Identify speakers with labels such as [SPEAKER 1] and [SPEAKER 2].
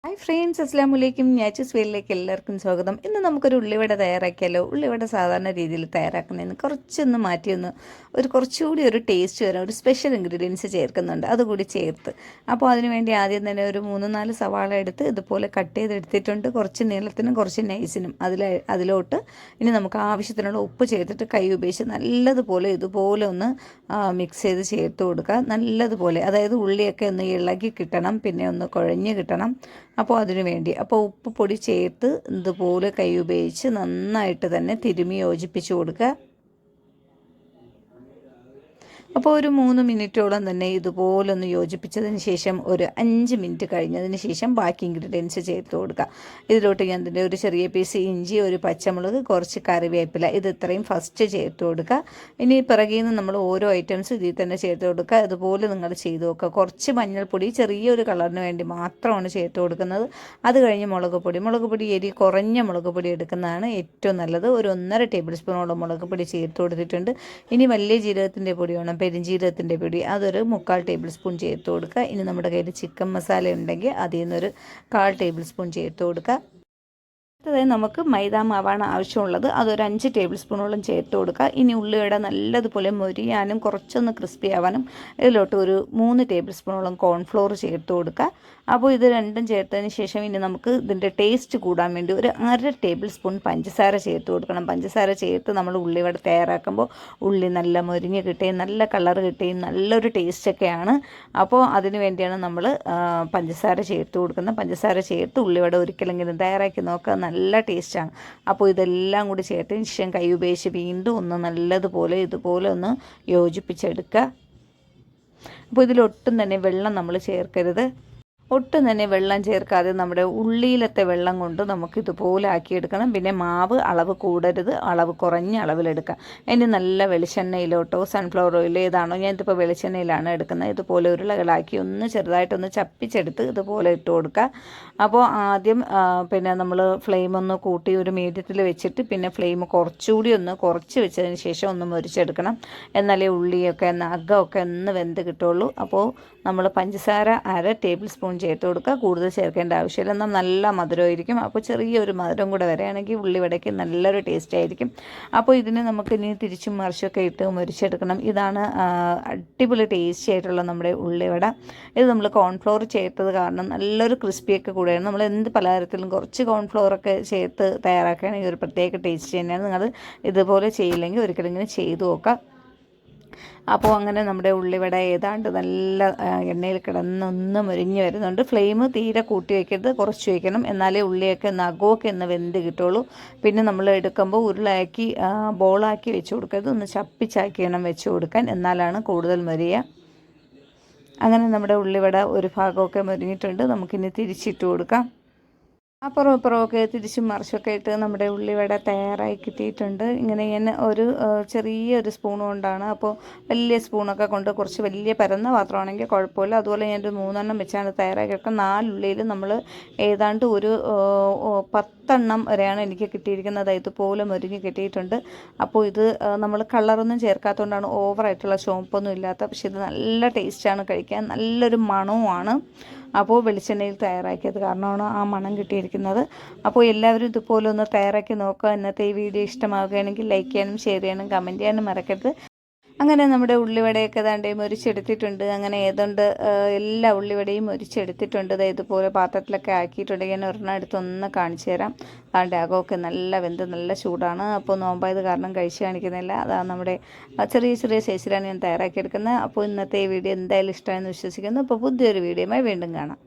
[SPEAKER 1] Hi friends, അസ്സാം വലൈക്കും. ഞാച്ചൂസ് വേലിലേക്ക് എല്ലാവർക്കും സ്വാഗതം. ഇന്ന് നമുക്കൊരു ഉള്ളിവട തയ്യാറാക്കിയാലോ. ഉള്ളിവട സാധാരണ രീതിയിൽ തയ്യാറാക്കുന്നതിന് കുറച്ചൊന്ന് മാറ്റിയൊന്ന് കുറച്ചുകൂടി ഒരു ടേസ്റ്റ് വരാൻ ഒരു സ്പെഷ്യൽ ഇൻഗ്രീഡിയൻസ് ചേർക്കുന്നുണ്ട്, അതുകൂടി ചേർത്ത്. അപ്പോൾ അതിനുവേണ്ടി ആദ്യം തന്നെ ഒരു 3-4 സവാള എടുത്ത് ഇതുപോലെ കട്ട് ചെയ്തെടുത്തിട്ടുണ്ട്, കുറച്ച് നീളത്തിനും കുറച്ച് നൈസിനും. അതിലോട്ട് ഇനി നമുക്ക് ആവശ്യത്തിനുള്ള ഉപ്പ് ചേർത്തിട്ട് കൈ ഉപയോഗിച്ച് നല്ലതുപോലെ ഇതുപോലെ ഒന്ന് മിക്സ് ചെയ്ത് ചേർത്ത് കൊടുക്കുക. നല്ലതുപോലെ, അതായത് ഉള്ളിയൊക്കെ ഒന്ന് ഇളകി കിട്ടണം, പിന്നെ ഒന്ന് കുഴഞ്ഞ് കിട്ടണം. അപ്പോൾ അതിനു വേണ്ടി ഉപ്പ് പൊടി ചേർത്ത് ഇതുപോലെ കൈ ഉപയോഗിച്ച് നന്നായിട്ട് തന്നെ തിരുമ്മി യോജിപ്പിച്ച് കൊടുക്കുക. അപ്പോൾ ഒരു 3 മിനിറ്റോളം തന്നെ ഇതുപോലെ ഒന്ന് യോജിപ്പിച്ചതിന് ശേഷം ഒരു 5 മിനിറ്റ് കഴിഞ്ഞതിന് ശേഷം ബാക്കി ഇൻഗ്രീഡിയൻസ് ചേർത്ത് കൊടുക്കുക. ഇതിലോട്ട് ഞാൻ തന്നെ ഒരു ചെറിയ പീസ് ഇഞ്ചി, ഒരു പച്ചമുളക്, കുറച്ച് കറിവേപ്പില, ഇത് ഇത്രയും ഫസ്റ്റ് ചേർത്ത് കൊടുക്കുക. ഇനി പിറകിൽ നിന്ന് നമ്മൾ ഓരോ ഐറ്റംസ് ഇതിൽ തന്നെ ചേർത്ത് കൊടുക്കുക. അതുപോലെ നിങ്ങൾ ചെയ്ത് നോക്കുക. കുറച്ച് മഞ്ഞൾപ്പൊടി ചെറിയൊരു കളറിന് വേണ്ടി മാത്രമാണ് ചേർത്ത് കൊടുക്കുന്നത്. അത് കഴിഞ്ഞ് മുളക് പൊടി എരി കുറഞ്ഞ മുളക് പൊടി എടുക്കുന്നതാണ് ഏറ്റവും നല്ലത്. ഒരു 1.5 ടേബിൾ സ്പൂണോളം മുളക് പൊടി ചേർത്ത് കൊടുത്തിട്ടുണ്ട്. ഇനി വലിയ ജീരകത്തിൻ്റെ പൊടി വേണം, പെരുംജീരകത്തിൻ്റെ പൊടി, അതൊരു 3/4 ടേബിൾ സ്പൂൺ ചേർത്ത് കൊടുക്കുക. ഇനി നമ്മുടെ കയ്യിൽ ചിക്കൻ മസാല ഉണ്ടെങ്കിൽ അതിൽ നിന്നൊരു 1/4 ടേബിൾ സ്പൂൺ ചേർത്ത് കൊടുക്കുക. അടുത്തതായി നമുക്ക് മൈദാ മാവാണ് ആവശ്യമുള്ളത്, അതൊരു 5 ടേബിൾ സ്പൂണോളം ചേർത്ത് കൊടുക്കുക. ഇനി ഉള്ളിവട നല്ലതുപോലെ മൊരിയാനും കുറച്ചൊന്ന് ക്രിസ്പി ആവാനും ഇതിലോട്ട് ഒരു 3 ടേബിൾ സ്പൂണോളം കോൺഫ്ലോർ ചേർത്ത് കൊടുക്കുക. അപ്പോൾ ഇത് രണ്ടും ചേർത്തതിന് ശേഷം ഇനി നമുക്ക് ഇതിൻ്റെ ടേസ്റ്റ് കൂടാൻ വേണ്ടി ഒരു 1/2 ടേബിൾ സ്പൂൺ പഞ്ചസാര ചേർത്ത് കൊടുക്കണം. പഞ്ചസാര ചേർത്ത് നമ്മൾ ഉള്ളിവട തയ്യാറാക്കുമ്പോൾ ഉള്ളി നല്ല മൊരിഞ്ഞ് കിട്ടുകയും നല്ല കളർ കിട്ടുകയും നല്ലൊരു ടേസ്റ്റൊക്കെയാണ്. അപ്പോൾ അതിന് വേണ്ടിയാണ് നമ്മൾ പഞ്ചസാര ചേർത്ത് കൊടുക്കുന്നത്. പഞ്ചസാര ചേർത്ത് ഉള്ളിവട ഒരിക്കലെങ്കിലും തയ്യാറാക്കി നോക്കുക, നല്ല ടേസ്റ്റാണ്. അപ്പോൾ ഇതെല്ലാം കൂടി ചേർത്തതിന് ശേഷം കൈ ഉപയോഗിച്ച് വീണ്ടും ഒന്ന് നല്ലതുപോലെ ഇതുപോലെ ഒന്ന് യോജിപ്പിച്ചെടുക്കുക. അപ്പോൾ ഇതിലൊട്ടും തന്നെ വെള്ളം നമ്മൾ ചേർക്കരുത്. ഒട്ടും തന്നെ വെള്ളം ചേർക്കാതെ നമ്മുടെ ഉള്ളിയിലത്തെ വെള്ളം കൊണ്ട് നമുക്ക് ഇതുപോലെ ആക്കിയെടുക്കണം. പിന്നെ മാവ് അളവ് കൂടരുത്, അളവ് കുറഞ്ഞ അളവിലെടുക്കുക. ഇനി നല്ല വെളിച്ചെണ്ണയിലോട്ടോ സൺഫ്ലവർ ഓയിൽ ഏതാണോ, ഞാനിതിപ്പോൾ വെളിച്ചെണ്ണയിലാണ് എടുക്കുന്നത്, ഇതുപോലെ ഉരുളകളാക്കി ഒന്ന് ചെറുതായിട്ടൊന്ന് ചപ്പിച്ചെടുത്ത് ഇതുപോലെ ഇട്ട് കൊടുക്കുക. അപ്പോൾ ആദ്യം പിന്നെ നമ്മൾ ഫ്ലെയിം ഒന്ന് കൂട്ടി ഒരു മീഡിയത്തിൽ വെച്ചിട്ട് പിന്നെ ഫ്ലെയിം കുറച്ചുകൂടി ഒന്ന് കുറച്ച് വെച്ചതിന് ശേഷം ഒന്ന് മുരിച്ചെടുക്കണം. എന്നാലേ ഉള്ളിയൊക്കെ അകമൊക്കെ ഒന്ന് വെന്ത് കിട്ടുള്ളൂ. അപ്പോൾ നമ്മൾ പഞ്ചസാര 1/2 ടേബിൾ സ്പൂൺ ചേർത്ത് കൊടുക്കുക. കൂടുതൽ ചേർക്കേണ്ട ആവശ്യമില്ല, എന്നാൽ നല്ല മധുരമായിരിക്കും. അപ്പോൾ ചെറിയൊരു മധുരം കൂടെ വരികയാണെങ്കിൽ ഉള്ളിവടയ്ക്ക് നല്ലൊരു ടേസ്റ്റ് ആയിരിക്കും. അപ്പോൾ ഇതിന് നമുക്ക് ഇനി തിരിച്ചും മറിച്ചൊക്കെ ഇട്ട് മുരിച്ചെടുക്കണം. ഇതാണ് അടിപൊളി ടേസ്റ്റി ആയിട്ടുള്ള നമ്മുടെ ഉള്ളിവട. ഇത് നമ്മൾ കോൺഫ്ലോർ ചേർത്തത് കാരണം നല്ലൊരു ക്രിസ്പിയൊക്കെ കൂടെയാണ്. നമ്മൾ എന്ത് പലഹാരത്തിലും കുറച്ച് കോൺഫ്ലോറൊക്കെ ചേർത്ത് തയ്യാറാക്കുകയാണെങ്കിൽ ഒരു പ്രത്യേക ടേസ്റ്റ് തന്നെയാണ്. നിങ്ങൾ ഇതുപോലെ ചെയ്യില്ലെങ്കിൽ ഒരിക്കലെങ്കിലും ചെയ്ത് നോക്കുക. അപ്പോൾ അങ്ങനെ നമ്മുടെ ഉള്ളിവട ഏതാണ്ട് നല്ല എണ്ണയിൽ കിടന്നൊന്ന് മുരിഞ്ഞ് വരുന്നുണ്ട്. ഫ്ലെയിം തീരെ കൂട്ടി വയ്ക്കരുത്, കുറച്ച് വയ്ക്കണം. എന്നാലേ ഉള്ളിയൊക്കെ നഖമൊക്കെ ഒന്ന് വെന്ത് കിട്ടുള്ളൂ. പിന്നെ നമ്മൾ എടുക്കുമ്പോൾ ഉരുളയാക്കി ബോളാക്കി വെച്ച് കൊടുക്കരുത്, ഒന്ന് ചപ്പിച്ചാക്കി വേണം വെച്ച് കൊടുക്കാൻ, എന്നാലാണ് കൂടുതൽ മുരിയുക. അങ്ങനെ നമ്മുടെ ഉള്ളിവട ഒരു ഭാഗമൊക്കെ മുരിഞ്ഞിട്ടുണ്ട്. നമുക്കിനി തിരിച്ചിട്ട് കൊടുക്കാം. അപ്പുറം ഇപ്പുറമൊക്കെ തിരിച്ചും മറിച്ചൊക്കെ ഇട്ട് നമ്മുടെ ഉള്ളിവട തയ്യാറായി കിട്ടിയിട്ടുണ്ട്. ഇങ്ങനെ ഞാൻ ഒരു ചെറിയൊരു സ്പൂൺ കൊണ്ടാണ്, അപ്പോൾ വലിയ സ്പൂണൊക്കെ കൊണ്ട് കുറച്ച് വലിയ പരന്ന പാത്രമാണെങ്കിൽ കുഴപ്പമില്ല. അതുപോലെ ഞാനൊരു 3 വെച്ചാണ് തയ്യാറാക്കി എടുക്കുന്നത്. 4 ഉള്ളിയിൽ നമ്മൾ ഏതാണ്ട് ഒരു 10 എണ്ണം വരെയാണ് എനിക്ക് കിട്ടിയിരിക്കുന്നത്. ഇതുപോലെ മുരിഞ്ഞ് കിട്ടിയിട്ടുണ്ട്. അപ്പോൾ ഇത് നമ്മൾ കളറൊന്നും ചേർക്കാത്തതുകൊണ്ടാണ് ഓവറായിട്ടുള്ള ചുവപ്പൊന്നും ഇല്ലാത്ത. പക്ഷേ ഇത് നല്ല ടേസ്റ്റാണ്, കഴിക്കാൻ നല്ലൊരു മണവുമാണ്. അപ്പോൾ വെളിച്ചെണ്ണയിൽ തയ്യാറാക്കിയത് കാരണമാണ് ആ മണം കിട്ടിയിരിക്കുന്നത്. അപ്പോൾ എല്ലാവരും ഇതുപോലെ ഒന്ന് തയ്യാറാക്കി നോക്കുക. ഇന്നത്തെ ഈ വീഡിയോ ഇഷ്ടമാവുകയാണെങ്കിൽ ലൈക്ക് ചെയ്യാനും ഷെയർ ചെയ്യാനും കമൻറ്റ് ചെയ്യാനും മറക്കരുത്. അങ്ങനെ നമ്മുടെ ഉള്ളിവടയൊക്കെ ദാണ്ടേ മുരിച്ചെടുത്തിട്ടുണ്ട്. അങ്ങനെ ഏതാണ്ട് എല്ലാ ഉള്ളിവടയും മുരിച്ചെടുത്തിട്ടുണ്ട്. ഇതുപോലെ പാത്രത്തിലൊക്കെ ആക്കിയിട്ടുണ്ടെങ്കിൽ ഞാൻ ഒരെണ്ണം എടുത്തൊന്ന് കാണിച്ചു തരാം. ദാണ്ടേ അകമൊക്കെ നല്ല വെന്ത് നല്ല ചൂടാണ്. അപ്പോൾ നോമ്പായത് കാരണം കഴിച്ച് കാണിക്കുന്നില്ല. അതാണ് നമ്മുടെ ചെറിയ ചെറിയ സൈസിലാണ് ഞാൻ തയ്യാറാക്കിയെടുക്കുന്നത്. അപ്പോൾ ഇന്നത്തെ ഈ വീഡിയോ എന്തായാലും ഇഷ്ടമായെന്ന് വിശ്വസിക്കുന്നു. അപ്പോൾ പുതിയൊരു വീഡിയോയുമായി വീണ്ടും കാണാം.